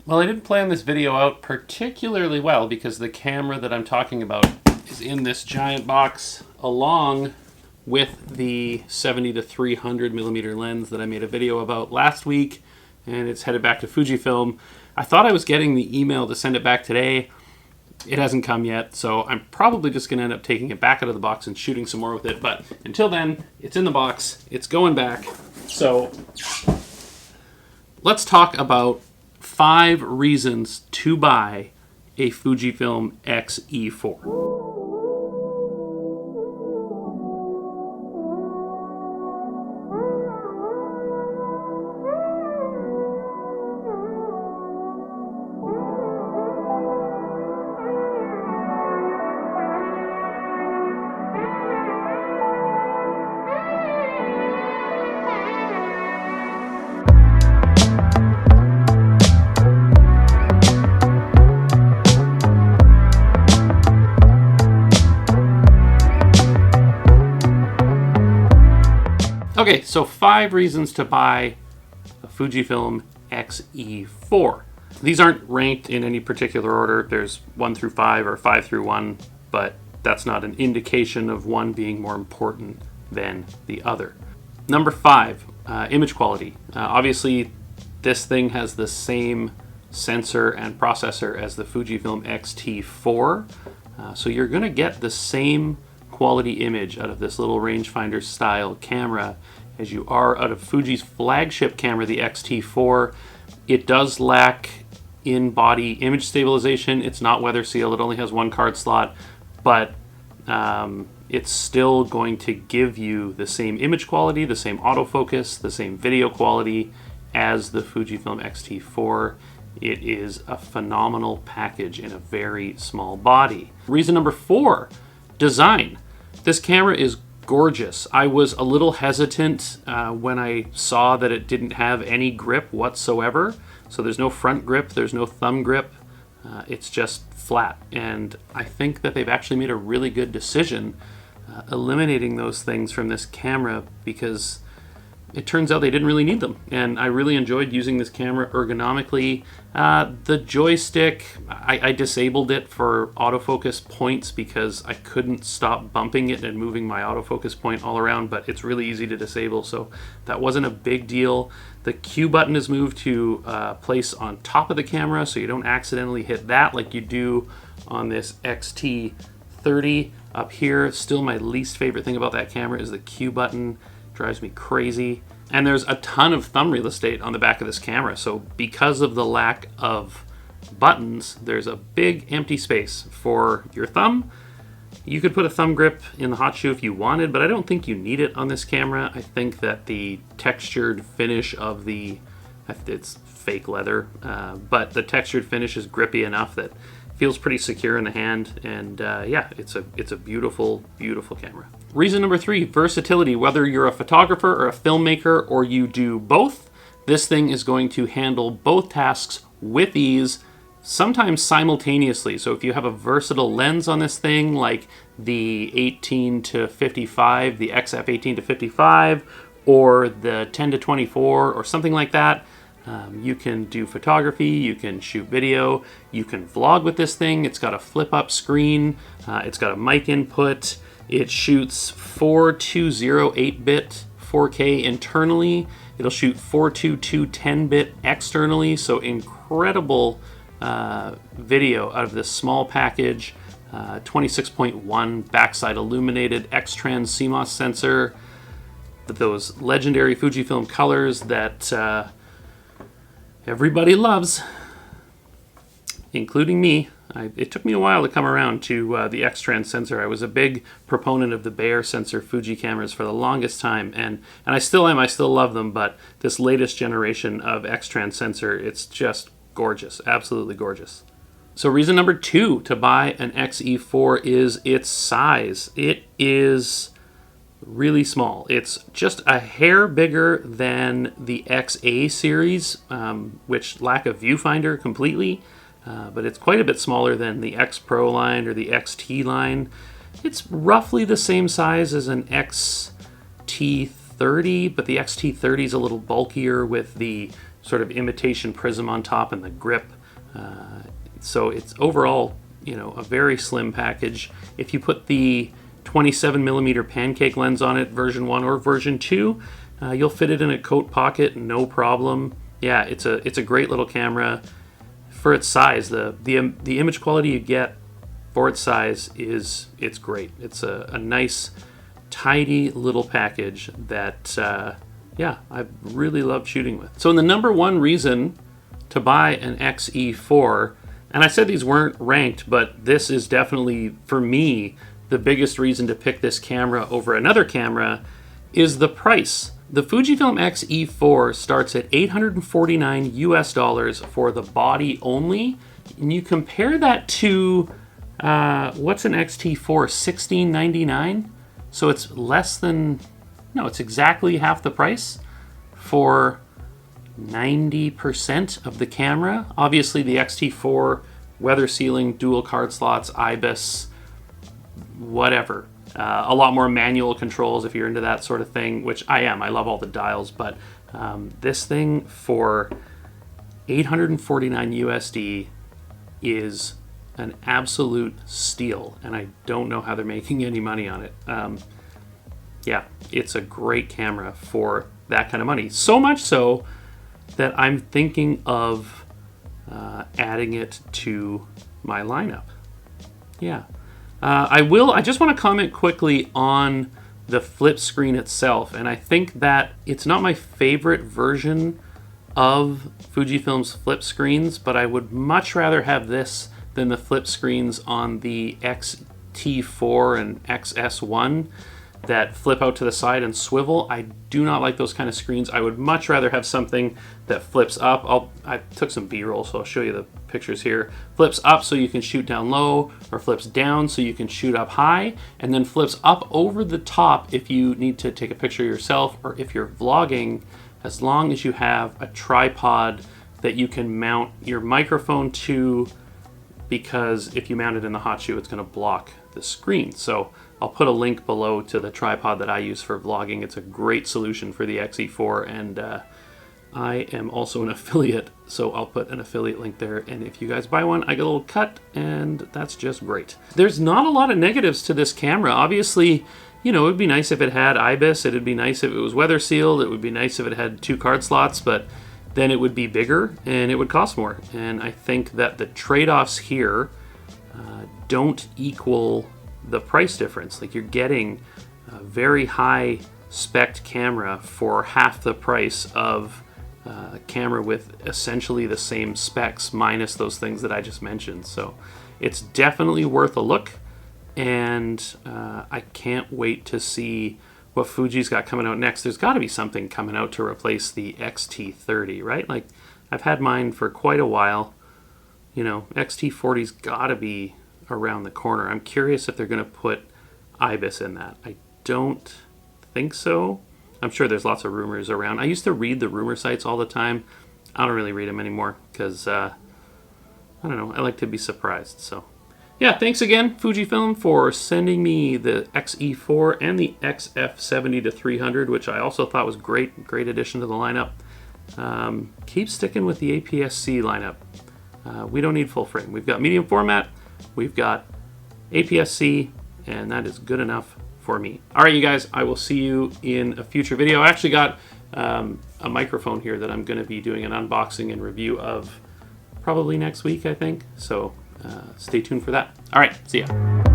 Well, I didn't plan this video out particularly well because the camera that I'm talking about is in this giant box along with the 70 to 300 millimeter lens that I made a video about last week, and it's headed back to Fujifilm. I thought I was getting the email to send it back today. It hasn't come yet, so I'm probably just going to end up taking it back out of the box and shooting some more with it. But until then, it's in the box. It's going back. So let's talk about 5 reasons to buy a Fujifilm X-E4. Okay, so 5 reasons to buy a Fujifilm X-E4. These aren't ranked in any particular order. There's 1 through 5 or 5 through 1, but that's not an indication of one being more important than the other. Number 5, image quality. Obviously, this thing has the same sensor and processor as the Fujifilm X-T4, so you're going to get the same quality image out of this little rangefinder style camera as you are out of Fuji's flagship camera, the X-T4. It does lack in-body image stabilization. It's not weather sealed. It only has 1 card slot, but it's still going to give you the same image quality, the same autofocus, the same video quality as the Fujifilm X-T4. It is a phenomenal package in a very small body. Reason number 4, design. This camera is gorgeous. I was a little hesitant when I saw that it didn't have any grip whatsoever. So there's no front grip, there's no thumb grip. It's just flat. And I think that they've actually made a really good decision eliminating those things from this camera, because it turns out they didn't really need them. And I really enjoyed using this camera ergonomically. The joystick, I disabled it for autofocus points because I couldn't stop bumping it and moving my autofocus point all around, but it's really easy to disable, so that wasn't a big deal. The Q button is moved to place on top of the camera so you don't accidentally hit that like you do on this X-T30 up here. Still, my least favorite thing about that camera is the Q button. Drives me crazy. And there's a ton of thumb real estate on the back of this camera, so because of the lack of buttons, there's a big empty space for your thumb. You could put a thumb grip in the hot shoe if you wanted, but I don't think you need it on this camera. I think that the textured finish of it's fake leather, but the textured finish is grippy enough that feels pretty secure in the hand, and yeah, it's a beautiful, beautiful camera. Reason number 3, versatility. Whether you're a photographer or a filmmaker or you do both, this thing is going to handle both tasks with ease, sometimes simultaneously. So if you have a versatile lens on this thing, like the 18 to 55, the XF 18 to 55, or the 10 to 24, or something like that, you can do photography, you can shoot video, you can vlog with this thing. It's got a flip-up screen, it's got a mic input, it shoots 4208-bit 4K internally, it'll shoot 422 10-bit externally, so incredible video out of this small package. 26.1 backside illuminated X-Trans CMOS sensor, those legendary Fujifilm colors that everybody loves, including me. It took me a while to come around to the X-Trans sensor. I was a big proponent of the Bayer sensor Fuji cameras for the longest time, and I still am. I still love them, but this latest generation of X-Trans sensor, it's just gorgeous, absolutely gorgeous. So reason number 2 to buy an X-E4 is its size. It is really small. It's just a hair bigger than the XA series, which lack a viewfinder completely, but it's quite a bit smaller than the X Pro line or the XT line. It's roughly the same size as an XT30, but the XT30 is a little bulkier with the sort of imitation prism on top and the grip. So it's overall, you know, a very slim package. If you put the 27mm pancake lens on it, version 1 or version 2, you'll fit it in a coat pocket, no problem. Yeah, it's a great little camera for its size. The image quality you get for its size it's great. It's a nice, tidy little package that yeah, I really loved shooting with. So, in the number one reason to buy an X-E4, and I said these weren't ranked, but this is definitely, for me, the biggest reason to pick this camera over another camera, is the price. The Fujifilm X-E4 starts at $849 US for the body only, and you compare that to what's an X-T4? $1699. So it's less than, no, it's exactly half the price for 90% of the camera. Obviously, the X-T4, weather sealing, dual card slots, IBIS, whatever. A lot more manual controls if you're into that sort of thing, which I am. I love all the dials, but this thing for $849 USD is an absolute steal, and I don't know how they're making any money on it. Yeah, it's a great camera for that kind of money. So much so that I'm thinking of adding it to my lineup. Yeah. I just want to comment quickly on the flip screen itself, and I think that it's not my favorite version of Fujifilm's flip screens, but I would much rather have this than the flip screens on the X-T4 and XS1 that flip out to the side and swivel. I do not like those kind of screens. I would much rather have something that flips up. I took some B-roll, so I'll show you the pictures here. Flips up so you can shoot down low, or flips down so you can shoot up high, and then flips up over the top if you need to take a picture yourself, or if you're vlogging, as long as you have a tripod that you can mount your microphone to, because if you mount it in the hot shoe, it's going to block the screen. So I'll put a link below to the tripod that I use for vlogging. It's a great solution for the X-E4, and I am also an affiliate, so I'll put an affiliate link there, and if you guys buy one, I get a little cut, and that's just great. There's not a lot of negatives to this camera. Obviously, you know, it would be nice if it had IBIS, it'd be nice if it was weather sealed, it would be nice if it had 2 card slots, but then it would be bigger and it would cost more. And I think that the trade-offs here don't equal the price difference. Like, you're getting a very high spec camera for half the price of a camera with essentially the same specs minus those things that I just mentioned. So it's definitely worth a look, and I can't wait to see what Fuji's got coming out next. There's got to be something coming out to replace the X-T30, right? Like, I've had mine for quite a while. You know, X-T40's got to be around the corner. I'm curious if they're going to put IBIS in that. I don't think so. I'm sure there's lots of rumors around. I used to read the rumor sites all the time. I don't really read them anymore because, I don't know, I like to be surprised. So, yeah, thanks again, Fujifilm, for sending me the X-E4 and the XF70-300, which I also thought was great addition to the lineup. Keep sticking with the APS-C lineup. We don't need full frame. We've got medium format, we've got APS-C, and that is good enough for me. All right, you guys, I will see you in a future video. I actually got a microphone here that I'm going to be doing an unboxing and review of probably next week, I think. So stay tuned for that. All right, see ya.